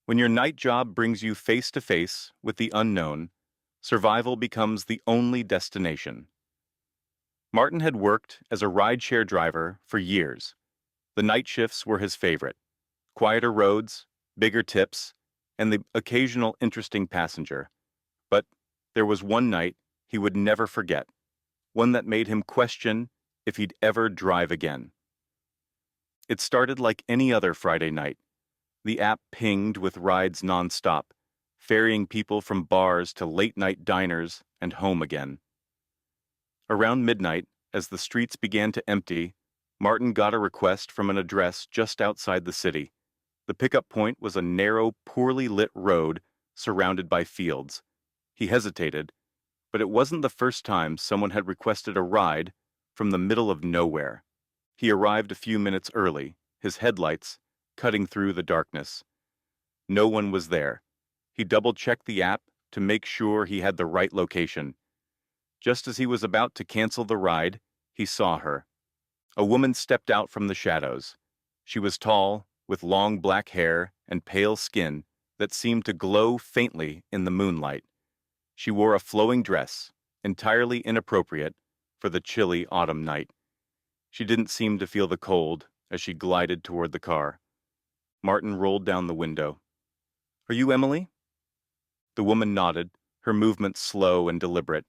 When your night job brings you face to face with the unknown, survival becomes the only destination. Martin had worked as a rideshare driver for years. The night shifts were his favorite. Quieter roads, bigger tips, and the occasional interesting passenger. But there was one night he would never forget, one that made him question if he'd ever drive again. It started like any other Friday night. The app pinged with rides nonstop, ferrying people from bars to late-night diners and home again. Around midnight, as the streets began to empty, Martin got a request from an address just outside the city. The pickup point was a narrow, poorly lit road surrounded by fields. He hesitated, but it wasn't the first time someone had requested a ride from the middle of nowhere. He arrived a few minutes early, his headlights cutting through the darkness. No one was there. He double-checked the app to make sure he had the right location. Just as he was about to cancel the ride, he saw her. A woman stepped out from the shadows. She was tall, with long black hair and pale skin that seemed to glow faintly in the moonlight. She wore a flowing dress, entirely inappropriate for the chilly autumn night. She didn't seem to feel the cold as she glided toward the car. Martin rolled down the window. "Are you Emily?" The woman nodded, her movements slow and deliberate.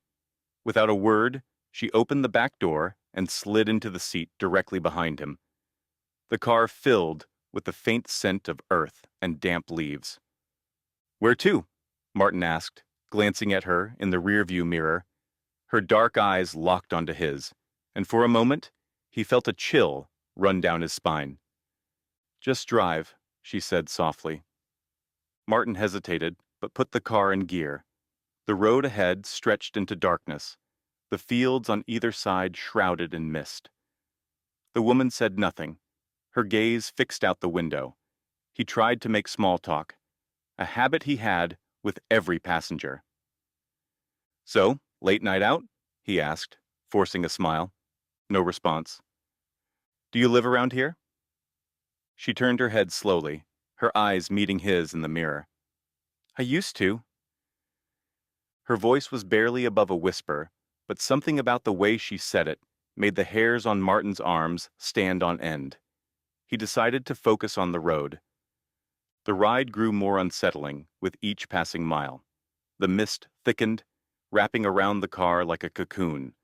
Without a word, she opened the back door and slid into the seat directly behind him. The car filled with the faint scent of earth and damp leaves. "Where to?" Martin asked, glancing at her in the rearview mirror. Her dark eyes locked onto his, and for a moment, he felt a chill run down his spine. "Just drive," she said softly. Martin hesitated, but put the car in gear. The road ahead stretched into darkness, the fields on either side shrouded in mist. The woman said nothing, her gaze fixed out the window. He tried to make small talk, a habit he had with every passenger. "So, late night out?" he asked, forcing a smile. No response. "Do you live around here?" She turned her head slowly, her eyes meeting his in the mirror. "I used to." Her voice was barely above a whisper, but something about the way she said it made the hairs on Martin's arms stand on end. He decided to focus on the road. The ride grew more unsettling with each passing mile. The mist thickened, wrapping around the car like a cocoon.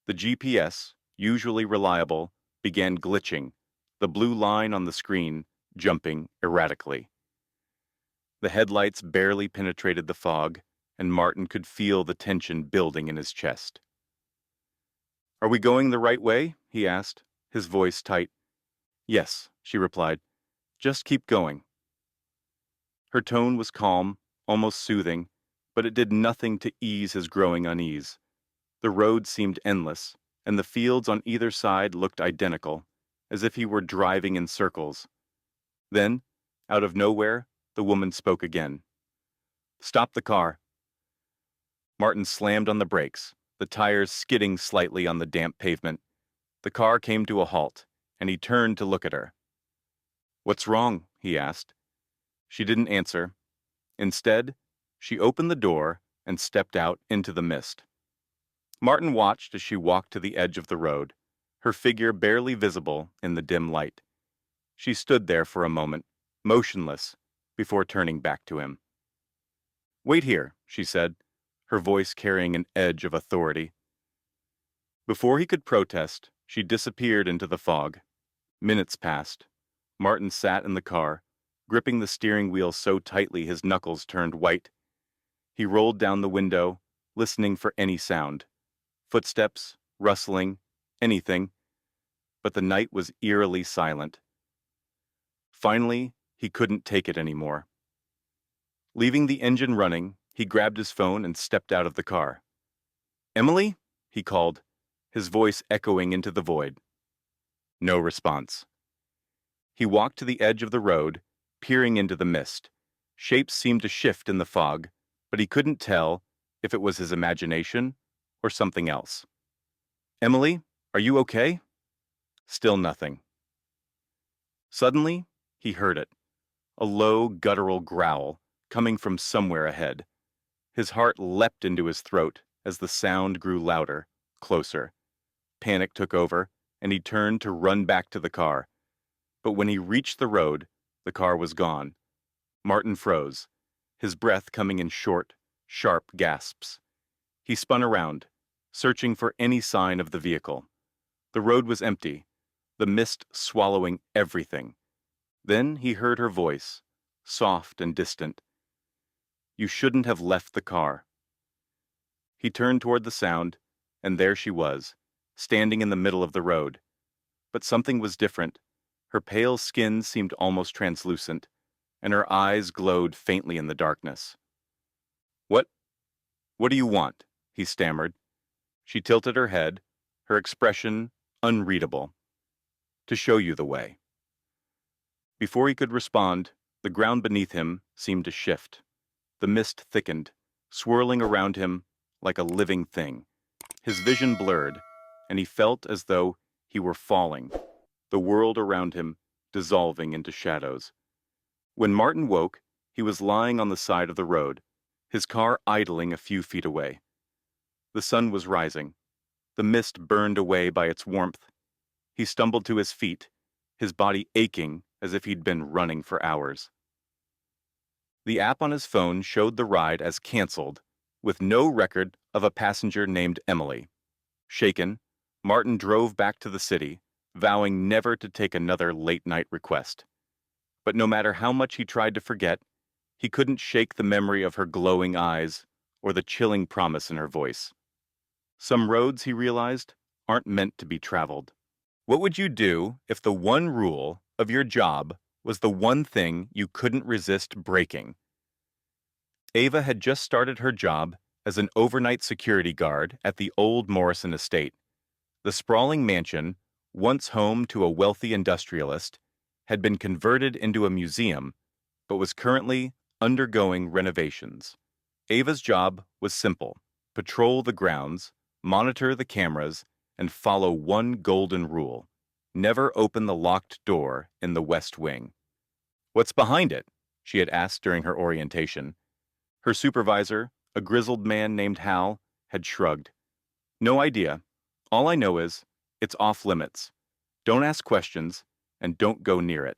The GPS, usually reliable, began glitching, the blue line on the screen jumping erratically. The headlights barely penetrated the fog, and Martin could feel the tension building in his chest. "Are we going the right way?" he asked, his voice tight. "Yes," she replied. "Just keep going." Her tone was calm, almost soothing, but it did nothing to ease his growing unease. The road seemed endless, and the fields on either side looked identical, as if he were driving in circles. Then, out of nowhere, the woman spoke again. "Stop the car." Martin slammed on the brakes, the tires skidding slightly on the damp pavement. The car came to a halt, and he turned to look at her. "What's wrong?" he asked. She didn't answer. Instead, she opened the door and stepped out into the mist. Martin watched as she walked to the edge of the road, her figure barely visible in the dim light. She stood there for a moment, motionless, before turning back to him. "Wait here," she said, her voice carrying an edge of authority. Before he could protest, she disappeared into the fog. Minutes passed. Martin sat in the car, gripping the steering wheel so tightly his knuckles turned white. He rolled down the window, listening for any sound. Footsteps, rustling, anything. But the night was eerily silent. Finally, he couldn't take it anymore. Leaving the engine running, he grabbed his phone and stepped out of the car. "Emily?" he called, his voice echoing into the void. No response. He walked to the edge of the road, peering into the mist. Shapes seemed to shift in the fog, but he couldn't tell if it was his imagination or something else. "Emily, are you okay?" Still nothing. Suddenly, he heard it. a low, guttural growl coming from somewhere ahead. His heart leapt into his throat as the sound grew louder, closer. Panic took over, and he turned to run back to the car. But when he reached the road, the car was gone. Martin froze, his breath coming in short, sharp gasps. He spun around, searching for any sign of the vehicle. The road was empty, the mist swallowing everything. Then he heard her voice, soft and distant. "You shouldn't have left the car." He turned toward the sound, and there she was, standing in the middle of the road. But something was different. Her pale skin seemed almost translucent, and her eyes glowed faintly in the darkness. "What? What do you want?" he stammered. She tilted her head, her expression unreadable. "To show you the way." Before he could respond, the ground beneath him seemed to shift. The mist thickened, swirling around him like a living thing. His vision blurred, and he felt as though he were falling, the world around him dissolving into shadows. When Martin woke, he was lying on the side of the road, his car idling a few feet away. The sun was rising. The mist burned away by its warmth. He stumbled to his feet, his body aching as if he'd been running for hours. The app on his phone showed the ride as canceled, with no record of a passenger named Emily. Shaken, Martin drove back to the city, vowing never to take another late-night request. But no matter how much he tried to forget, he couldn't shake the memory of her glowing eyes or the chilling promise in her voice. Some roads, he realized, aren't meant to be traveled. What would you do if the one rule of your job was the one thing you couldn't resist breaking? Ava had just started her job as an overnight security guard at the old Morrison estate. The sprawling mansion, once home to a wealthy industrialist, had been converted into a museum, but was currently undergoing renovations. Ava's job was simple: patrol the grounds, monitor the cameras, and follow one golden rule: never open the locked door in the West Wing. "What's behind it?" she had asked during her orientation. Her supervisor, a grizzled man named Hal, had shrugged. "No idea. All I know is, it's off limits. Don't ask questions, and don't go near it."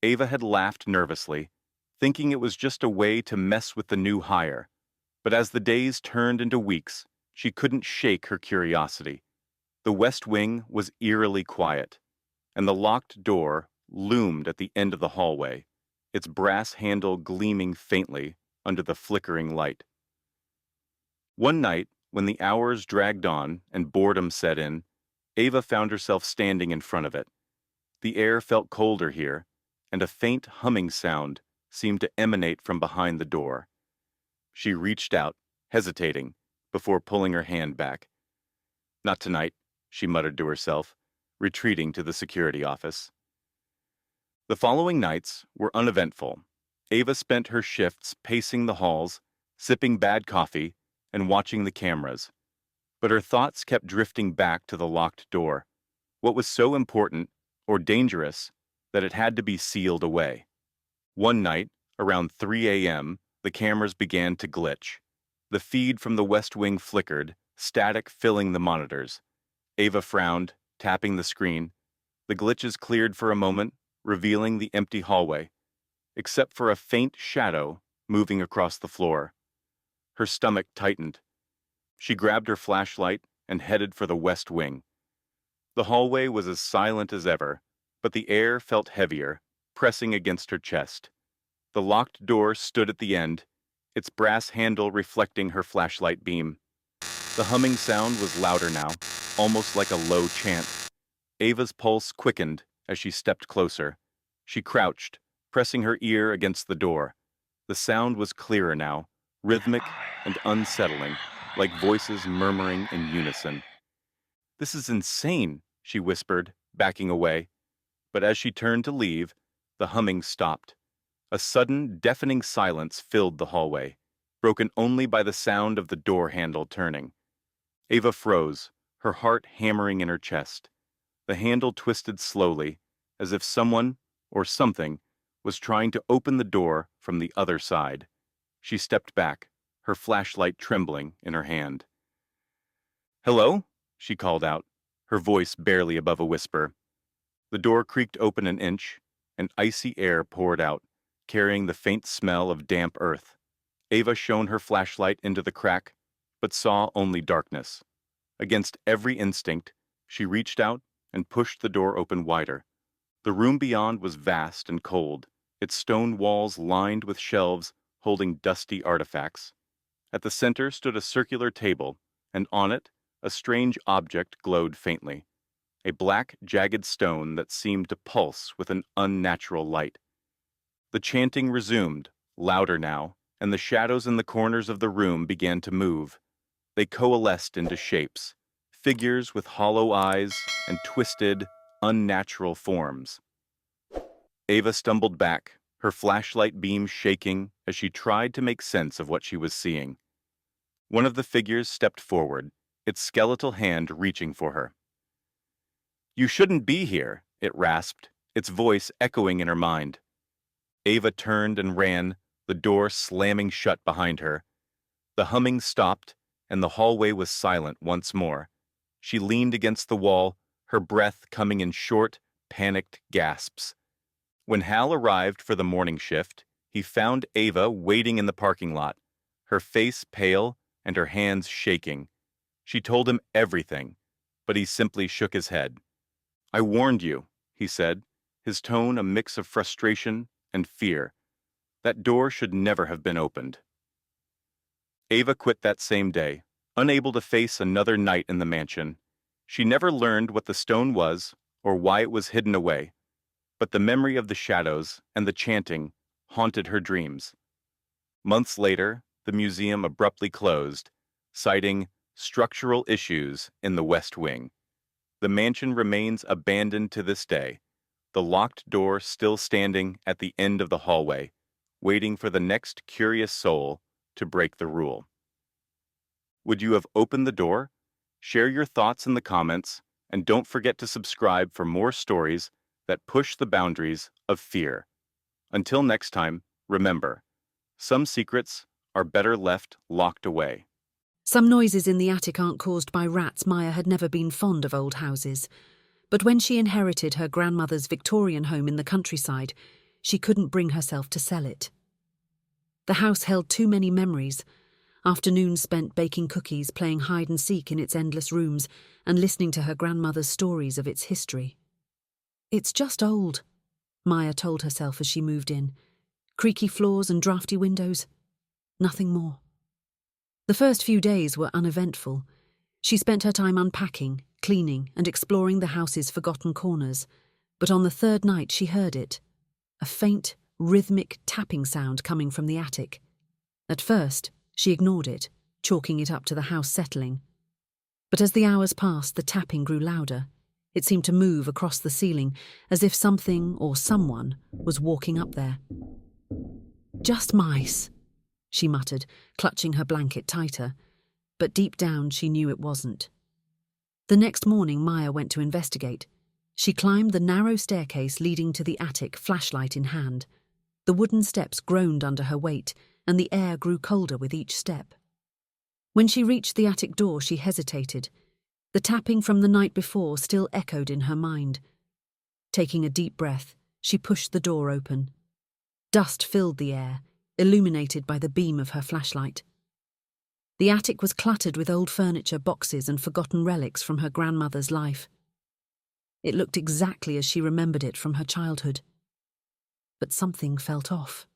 Ava had laughed nervously, thinking it was just a way to mess with the new hire. But as the days turned into weeks, she couldn't shake her curiosity. The West Wing was eerily quiet, and the locked door loomed at the end of the hallway, its brass handle gleaming faintly under the flickering light. One night, when the hours dragged on and boredom set in, Ava found herself standing in front of it. The air felt colder here, and a faint humming sound seemed to emanate from behind the door. She reached out, hesitating, before pulling her hand back. "Not tonight," she muttered to herself, retreating to the security office. The following nights were uneventful. Ava spent her shifts pacing the halls, sipping bad coffee, and watching the cameras. But her thoughts kept drifting back to the locked door. What was so important, or dangerous, that it had to be sealed away? One night, around 3 a.m., the cameras began to glitch. The feed from the West Wing flickered, static filling the monitors. Ava frowned, tapping the screen. The glitches cleared for a moment, revealing the empty hallway, except for a faint shadow moving across the floor. Her stomach tightened. She grabbed her flashlight and headed for the West Wing. The hallway was as silent as ever, but the air felt heavier, pressing against her chest. The locked door stood at the end, its brass handle reflecting her flashlight beam. The humming sound was louder now, almost like a low chant. Ava's pulse quickened as she stepped closer. She crouched, pressing her ear against the door. The sound was clearer now, rhythmic and unsettling, like voices murmuring in unison. "This is insane," she whispered, backing away. But as she turned to leave, the humming stopped. A sudden, deafening silence filled the hallway, broken only by the sound of the door handle turning. Ava froze, her heart hammering in her chest. The handle twisted slowly, as if someone, or something, was trying to open the door from the other side. She stepped back, her flashlight trembling in her hand. "Hello?" she called out, her voice barely above a whisper. The door creaked open an inch, and icy air poured out, carrying the faint smell of damp earth. Ava shone her flashlight into the crack, but saw only darkness. Against every instinct, she reached out and pushed the door open wider. The room beyond was vast and cold, its stone walls lined with shelves holding dusty artifacts. At the center stood a circular table, and on it, a strange object glowed faintly. A black, jagged stone that seemed to pulse with an unnatural light. The chanting resumed, louder now, and the shadows in the corners of the room began to move. They coalesced into shapes, figures with hollow eyes and twisted, unnatural forms. Ava stumbled back, her flashlight beam shaking as she tried to make sense of what she was seeing. One of the figures stepped forward, its skeletal hand reaching for her. "You shouldn't be here," it rasped, its voice echoing in her mind. Ava turned and ran, the door slamming shut behind her. The humming stopped, and the hallway was silent once more. She leaned against the wall, her breath coming in short, panicked gasps. When Hal arrived for the morning shift, he found Ava waiting in the parking lot, her face pale and her hands shaking. She told him everything, but he simply shook his head. "I warned you," he said, his tone a mix of frustration and fear. "That door should never have been opened." Ava quit that same day, unable to face another night in the mansion. She never learned what the stone was or why it was hidden away, but the memory of the shadows and the chanting haunted her dreams. Months later, the museum abruptly closed, citing structural issues in the West Wing. The mansion remains abandoned to this day, the locked door still standing at the end of the hallway, waiting for the next curious soul to break the rule. Would you have opened the door? Share your thoughts in the comments, and don't forget to subscribe for more stories that push the boundaries of fear. Until next time, remember, some secrets are better left locked away. Some noises in the attic aren't caused by rats. Maya had never been fond of old houses. But when she inherited her grandmother's Victorian home in the countryside, she couldn't bring herself to sell it. The house held too many memories. Afternoons spent baking cookies, playing hide and seek in its endless rooms, and listening to her grandmother's stories of its history. "It's just old," Maya told herself as she moved in. "Creaky floors and drafty windows. Nothing more." The first few days were uneventful. She spent her time unpacking, cleaning, and exploring the house's forgotten corners. But on the third night she heard it, a faint, rhythmic tapping sound coming from the attic. At first, she ignored it, chalking it up to the house settling. But as the hours passed, the tapping grew louder. It seemed to move across the ceiling, as if something or someone was walking up there. "Just mice," she muttered, clutching her blanket tighter. But deep down she knew it wasn't. The next morning Maya went to investigate. She climbed the narrow staircase leading to the attic, flashlight in hand. The wooden steps groaned under her weight, and the air grew colder with each step. When she reached the attic door, she hesitated. The tapping from the night before still echoed in her mind. Taking a deep breath, she pushed the door open. Dust filled the air, illuminated by the beam of her flashlight. The attic was cluttered with old furniture, boxes, and forgotten relics from her grandmother's life. It looked exactly as she remembered it from her childhood. But something felt off.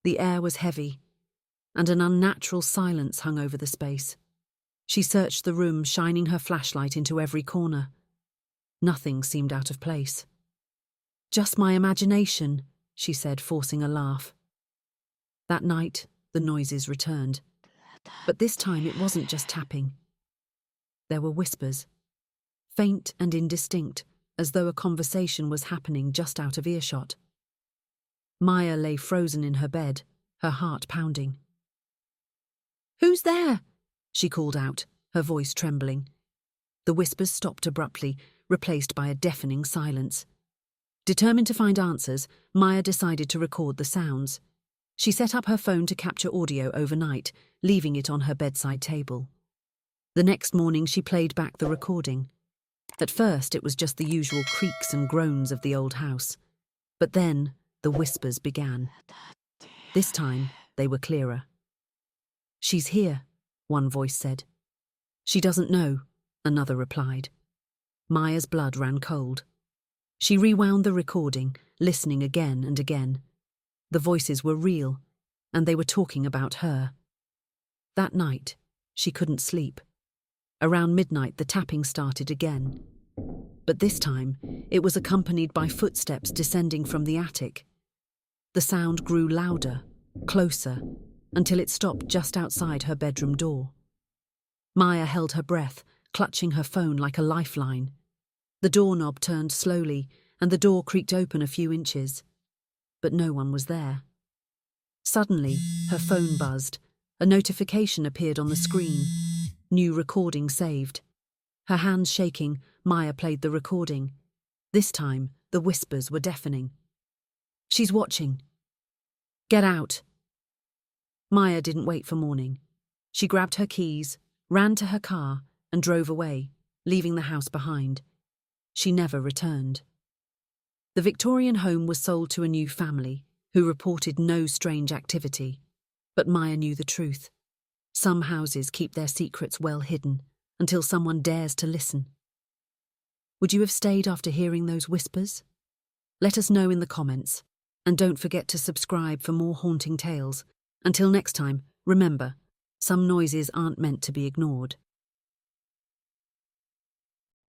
The air was heavy, and an unnatural silence hung over the space. She searched the room, shining her flashlight into every corner. Nothing seemed out of place. "Just my imagination," she said, forcing a laugh. That night, the noises returned. But this time it wasn't just tapping. There were whispers, faint and indistinct, as though a conversation was happening just out of earshot. Maya lay frozen in her bed, her heart pounding. "Who's there?" she called out, her voice trembling. The whispers stopped abruptly, replaced by a deafening silence. Determined to find answers, Maya decided to record the sounds. She set up her phone to capture audio overnight, leaving it on her bedside table. The next morning she played back the recording. At first it was just the usual creaks and groans of the old house. But then the whispers began. This time they were clearer. "She's here," one voice said. "She doesn't know," another replied. Maya's blood ran cold. She rewound the recording, listening again and again. The voices were real, and they were talking about her. That night, she couldn't sleep. Around midnight, the tapping started again. But this time, it was accompanied by footsteps descending from the attic. The sound grew louder, closer, until it stopped just outside her bedroom door. Maya held her breath, clutching her phone like a lifeline. The doorknob turned slowly, and the door creaked open a few inches. But no one was there. Suddenly, her phone buzzed. A notification appeared on the screen. New recording saved. Her hands shaking, Maya played the recording. This time, the whispers were deafening. "She's watching. Get out." Maya didn't wait for morning. She grabbed her keys, ran to her car, and drove away, leaving the house behind. She never returned. The Victorian home was sold to a new family, who reported no strange activity. But Maya knew the truth. Some houses keep their secrets well hidden, until someone dares to listen. Would you have stayed after hearing those whispers? Let us know in the comments, and don't forget to subscribe for more haunting tales. Until next time, remember, some noises aren't meant to be ignored.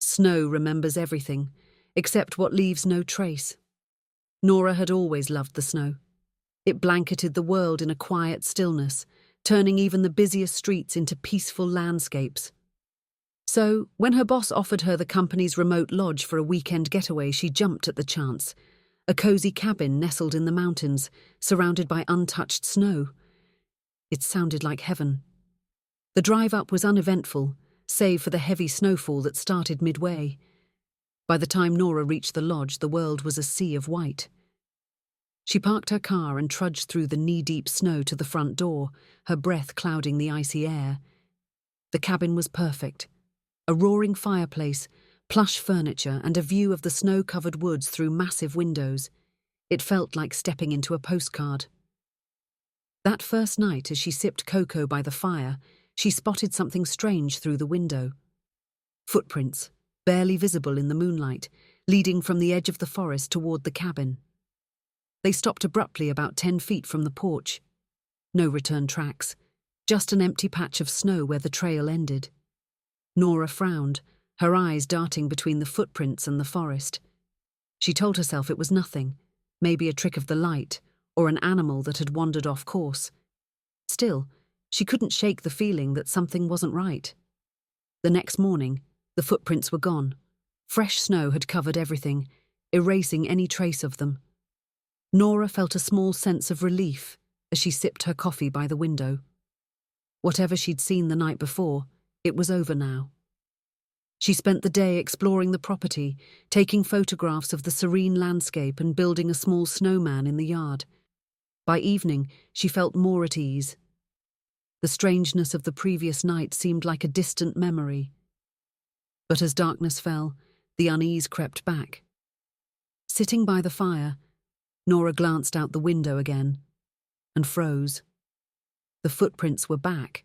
Snow remembers everything, except what leaves no trace. Nora had always loved the snow. It blanketed the world in a quiet stillness, turning even the busiest streets into peaceful landscapes. So, when her boss offered her the company's remote lodge for a weekend getaway, she jumped at the chance. A cozy cabin nestled in the mountains, surrounded by untouched snow. It sounded like heaven. The drive up was uneventful, save for the heavy snowfall that started midway. By the time Nora reached the lodge, the world was a sea of white. She parked her car and trudged through the knee-deep snow to the front door, her breath clouding the icy air. The cabin was perfect. A roaring fireplace, plush furniture, and a view of the snow-covered woods through massive windows. It felt like stepping into a postcard. That first night, as she sipped cocoa by the fire, she spotted something strange through the window. Footprints, barely visible in the moonlight, leading from the edge of the forest toward the cabin. They stopped abruptly about 10 feet from the porch. No return tracks, just an empty patch of snow where the trail ended. Nora frowned, her eyes darting between the footprints and the forest. She told herself it was nothing, maybe a trick of the light, or an animal that had wandered off course. Still, she couldn't shake the feeling that something wasn't right. The next morning, the footprints were gone. Fresh snow had covered everything, erasing any trace of them. Nora felt a small sense of relief as she sipped her coffee by the window. Whatever she'd seen the night before, it was over now. She spent the day exploring the property, taking photographs of the serene landscape and building a small snowman in the yard. By evening, she felt more at ease. The strangeness of the previous night seemed like a distant memory. But as darkness fell, the unease crept back. Sitting by the fire, Nora glanced out the window again and froze. The footprints were back,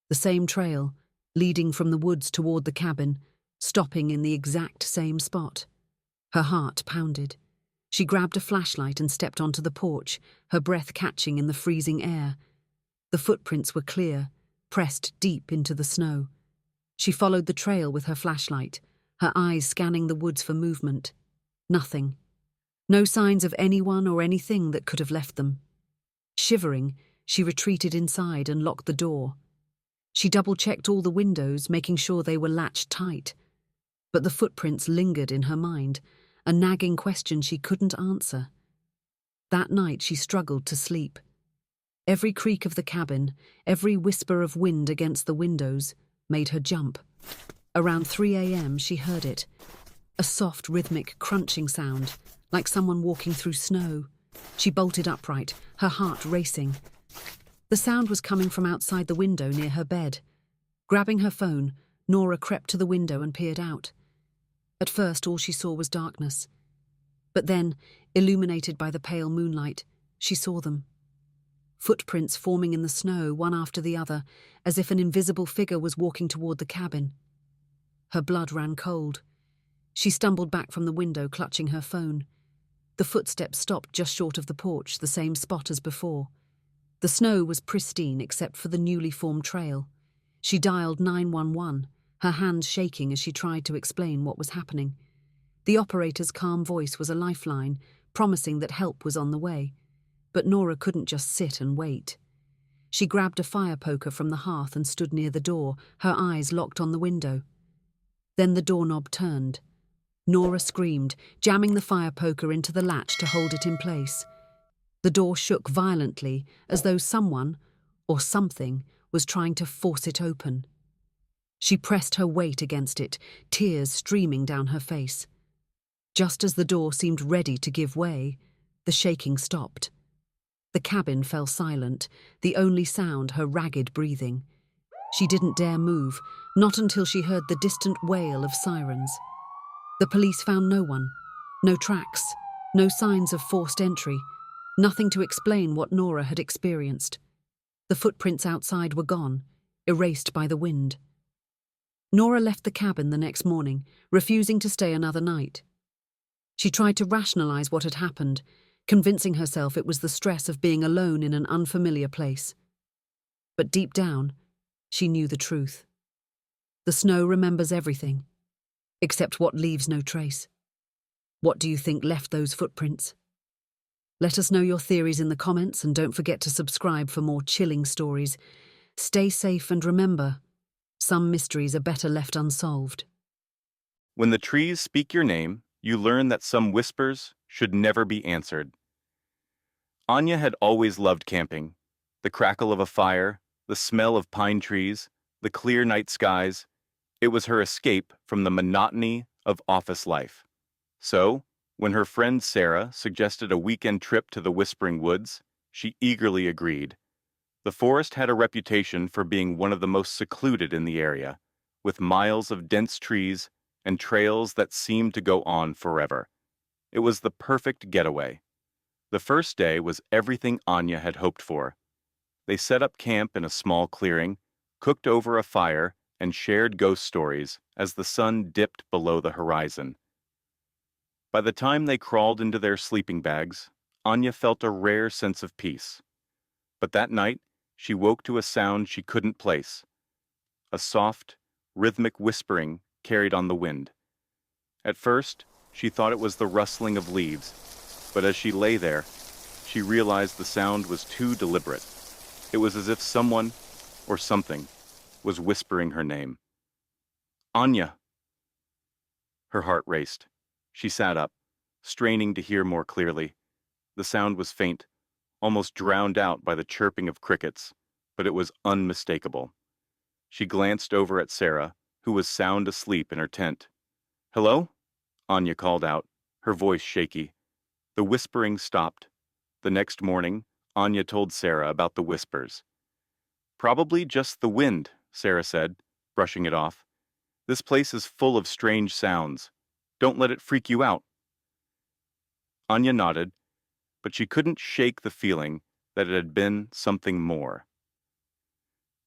the same trail, leading from the woods toward the cabin, stopping in the exact same spot. Her heart pounded. She grabbed a flashlight and stepped onto the porch, her breath catching in the freezing air. The footprints were clear, pressed deep into the snow. She followed the trail with her flashlight, her eyes scanning the woods for movement. Nothing. No signs of anyone or anything that could have left them. Shivering, she retreated inside and locked the door. She double-checked all the windows, making sure they were latched tight. But the footprints lingered in her mind, a nagging question she couldn't answer. That night she struggled to sleep. Every creak of the cabin, every whisper of wind against the windows, made her jump. Around 3 a.m. she heard it. A soft, rhythmic, crunching sound, like someone walking through snow. She bolted upright, her heart racing. The sound was coming from outside the window near her bed. Grabbing her phone, Nora crept to the window and peered out. At first, all she saw was darkness. But then, illuminated by the pale moonlight, she saw them. Footprints forming in the snow, one after the other, as if an invisible figure was walking toward the cabin. Her blood ran cold. She stumbled back from the window, clutching her phone. The footsteps stopped just short of the porch, the same spot as before. The snow was pristine except for the newly formed trail. She dialed 911, her hands shaking as she tried to explain what was happening. The operator's calm voice was a lifeline, promising that help was on the way. But Nora couldn't just sit and wait. She grabbed a fire poker from the hearth and stood near the door, her eyes locked on the window. Then the doorknob turned. Nora screamed, jamming the fire poker into the latch to hold it in place. The door shook violently, as though someone, or something, was trying to force it open. She pressed her weight against it, tears streaming down her face. Just as the door seemed ready to give way, the shaking stopped. The cabin fell silent, the only sound her ragged breathing. She didn't dare move, not until she heard the distant wail of sirens. The police found no one, no tracks, no signs of forced entry, nothing to explain what Nora had experienced. The footprints outside were gone, erased by the wind. Nora left the cabin the next morning, refusing to stay another night. She tried to rationalize what had happened, convincing herself it was the stress of being alone in an unfamiliar place. But deep down, she knew the truth. The snow remembers everything, except what leaves no trace. What do you think left those footprints? Let us know your theories in the comments, and don't forget to subscribe for more chilling stories. Stay safe and remember, some mysteries are better left unsolved. When the trees speak your name, you learn that some whispers should never be answered. Anya had always loved camping. The crackle of a fire, the smell of pine trees, the clear night skies. It was her escape from the monotony of office life. So, when her friend Sarah suggested a weekend trip to the Whispering Woods, she eagerly agreed. The forest had a reputation for being one of the most secluded in the area, with miles of dense trees and trails that seemed to go on forever. It was the perfect getaway. The first day was everything Anya had hoped for. They set up camp in a small clearing, cooked over a fire, and shared ghost stories as the sun dipped below the horizon. By the time they crawled into their sleeping bags, Anya felt a rare sense of peace. But that night, she woke to a sound she couldn't place. A soft, rhythmic whispering carried on the wind. At first, she thought it was the rustling of leaves, but as she lay there, she realized the sound was too deliberate. It was as if someone, or something, was whispering her name. Anya! Her heart raced. She sat up, straining to hear more clearly. The sound was faint, almost drowned out by the chirping of crickets, but it was unmistakable. She glanced over at Sarah, who was sound asleep in her tent. "Hello?" Anya called out, her voice shaky. The whispering stopped. The next morning, Anya told Sarah about the whispers. "Probably just the wind," Sarah said, brushing it off. "This place is full of strange sounds. Don't let it freak you out." Anya nodded, but she couldn't shake the feeling that it had been something more.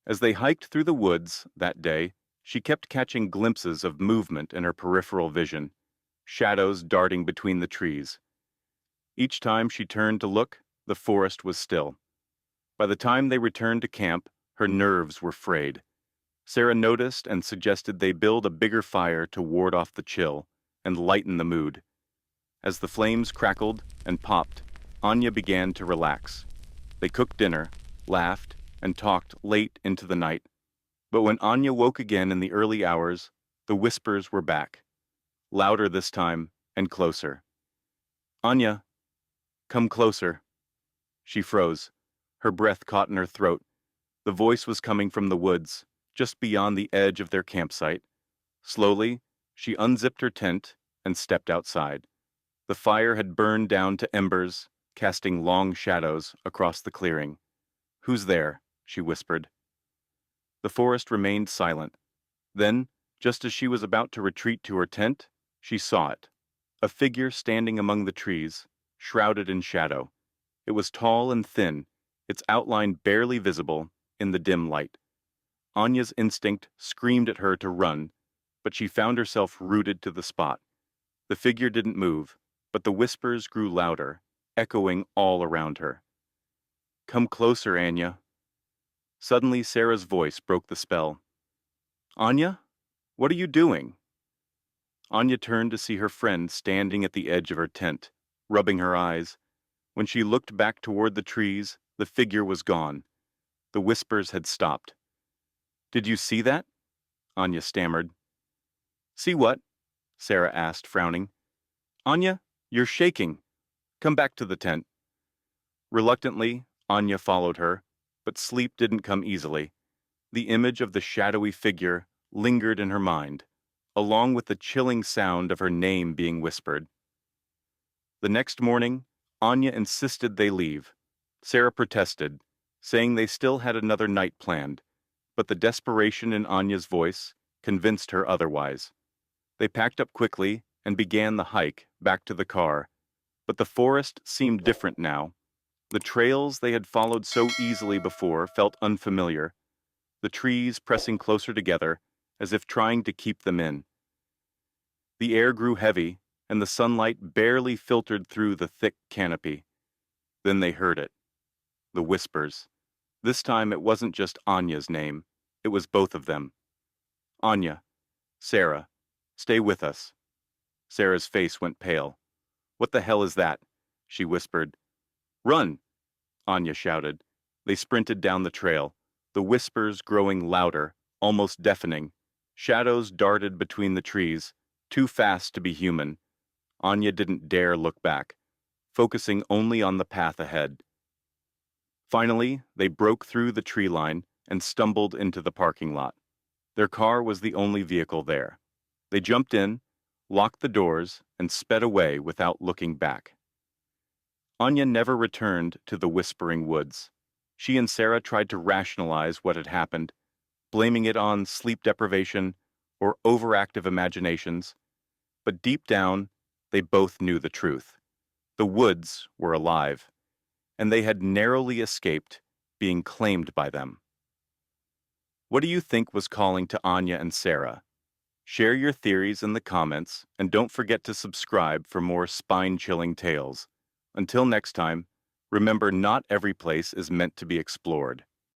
As they hiked through the woods that day, she kept catching glimpses of movement in her peripheral vision, shadows darting between the trees. Each time she turned to look, the forest was still. By the time they returned to camp, her nerves were frayed. Sarah noticed and suggested they build a bigger fire to ward off the chill and lighten the mood. As the flames crackled and popped, Anya began to relax. They cooked dinner, laughed, and talked late into the night. But when Anya woke again in the early hours, the whispers were back. Louder this time and closer. "Anya, come closer." She froze. Her breath caught in her throat. The voice was coming from the woods, just beyond the edge of their campsite. Slowly, she unzipped her tent and stepped outside. The fire had burned down to embers, casting long shadows across the clearing. "Who's there?" she whispered. The forest remained silent. Then, just as she was about to retreat to her tent, she saw it. A figure standing among the trees, shrouded in shadow. It was tall and thin, its outline barely visible in the dim light. Anya's instinct screamed at her to run, but she found herself rooted to the spot. The figure didn't move, but the whispers grew louder, echoing all around her. "Come closer, Anya." Suddenly, Sarah's voice broke the spell. "Anya? What are you doing?" Anya turned to see her friend standing at the edge of her tent, rubbing her eyes. When she looked back toward the trees, the figure was gone. The whispers had stopped. "Did you see that?" Anya stammered. "See what?" Sarah asked, frowning. "Anya, you're shaking. Come back to the tent." Reluctantly, Anya followed her, but sleep didn't come easily. The image of the shadowy figure lingered in her mind, along with the chilling sound of her name being whispered. The next morning, Anya insisted they leave. Sarah protested, saying they still had another night planned, but the desperation in Anya's voice convinced her otherwise. They packed up quickly and began the hike back to the car, but the forest seemed different now. The trails they had followed so easily before felt unfamiliar, the trees pressing closer together as if trying to keep them in. The air grew heavy, and the sunlight barely filtered through the thick canopy. Then they heard it. The whispers. This time it wasn't just Anya's name, it was both of them. "Anya, Sarah, stay with us." Sarah's face went pale. "What the hell is that?" she whispered. "Run!" Anya shouted. They sprinted down the trail, the whispers growing louder, almost deafening. Shadows darted between the trees, too fast to be human. Anya didn't dare look back, focusing only on the path ahead. Finally, they broke through the tree line and stumbled into the parking lot. Their car was the only vehicle there. They jumped in, locked the doors, and sped away without looking back. Anya never returned to the Whispering Woods. She and Sarah tried to rationalize what had happened, blaming it on sleep deprivation or overactive imaginations. But deep down, they both knew the truth. The woods were alive, and they had narrowly escaped being claimed by them. What do you think was calling to Anya and Sarah? Share your theories in the comments, and don't forget to subscribe for more spine-chilling tales. Until next time, remember not every place is meant to be explored.